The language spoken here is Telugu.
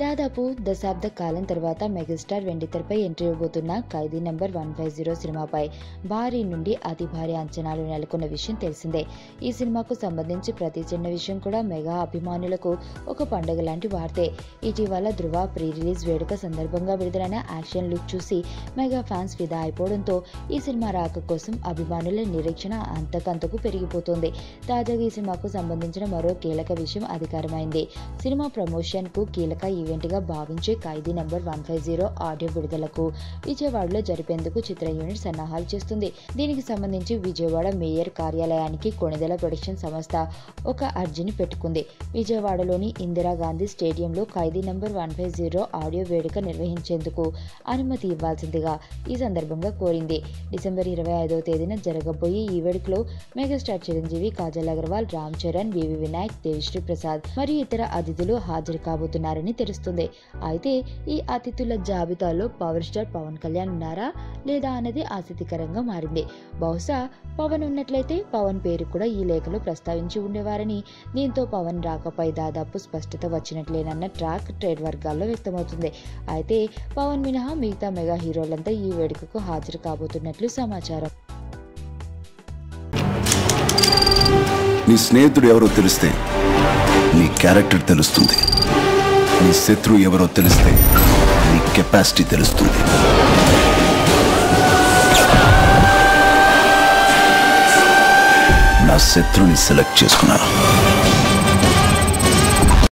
దాదాపు దశాబ్ద కాలం తర్వాత మెగాస్టార్ వెండితెరపై ఎంట్రీ ఇవ్వబోతున్న ఖైదీ నంబర్ 150 సినిమాపై భారీ నుండి అతి భారీ అంచనాలు నెలకొన్న విషయం తెలిసిందే. ఈ సినిమాకు సంబంధించి ప్రతి చిన్న విషయం కూడా మెగా అభిమానులకు ఒక పండుగ లాంటి వార్తే. ఇటీవల ధృవ ప్రీ రిలీజ్ వేడుక సందర్భంగా విడుదలైన యాక్షన్ లుక్ చూసి మెగా ఫ్యాన్స్ ఫిదా అయిపోవడంతో ఈ సినిమా రాక కోసం అభిమానుల నిరీక్షణ అంతకంతకు పెరిగిపోతుంది. తాజాగా ఈ సినిమాకు సంబంధించిన మరో కీలక విషయం అధికారమైంది. సినిమా ప్రమోషన్ కు కీలక ఈవెంట్ గా భావించే ఖైదీ నంబర్ 150 ఆడియో విడుదలకు విజయవాడలో జరిపేందుకు చిత్ర యూనిట్ సన్నాహాలు చేస్తుంది. దీనికి సంబంధించి విజయవాడ మేయర్ కార్యాలయానికి కొణిదెల ప్రొడక్షన్ సంస్థ ఒక అర్జీని పెట్టుకుంది. విజయవాడలోని ఇందిరాగాంధీ స్టేడియంలో ఖైదీ నంబర్ 150 ఆడియో వేడుక నిర్వహించేందుకు అనుమతి ఇవ్వాల్సిందిగా ఈ సందర్భంగా కోరింది. డిసెంబర్ 25వ తేదీన జరగబోయే ఈ వేడుకలో మెగాస్టార్ చిరంజీవి, కాజల్ అగర్వాల్, రామ్ చరణ్, వివి వినాయక్, దేవిశ్రీ ప్రసాద్ మరియు ఇతర అతిథులు హాజరు కాబోతున్నారని తెలుస్తుంది. అయితే ఈ అతిథుల జాబితాలో పవర్ స్టార్ పవన్ కళ్యాణ్ ఉన్నారా లేదా అన్నది ఆసక్తికరంగా మారింది. బహుశా పవన్ ఉన్నట్లయితే పవన్ పేరు కూడా ఈ లేఖలో ప్రస్తావించి ఉండేవారని, దీంతో పవన్ రాకపై దాదాపు స్పష్టత వచ్చినట్లేనన్న ట్రాక్ ట్రేడ్ వర్గాల్లో వ్యక్తమవుతుంది. అయితే పవన్ మినహా మిగతా మెగా హీరోలంతా ఈ వేడుకకు హాజరు కాబోతున్నట్లు సమాచారం. నీ స్నేహితుడు ఎవరో తెలిస్తే నీ క్యారెక్టర్ తెలుస్తుంది. నీ శత్రువు ఎవరో తెలిస్తే నీ కెపాసిటీ తెలుస్తుంది. నా శత్రువుని సెలెక్ట్ చేసుకున్నా.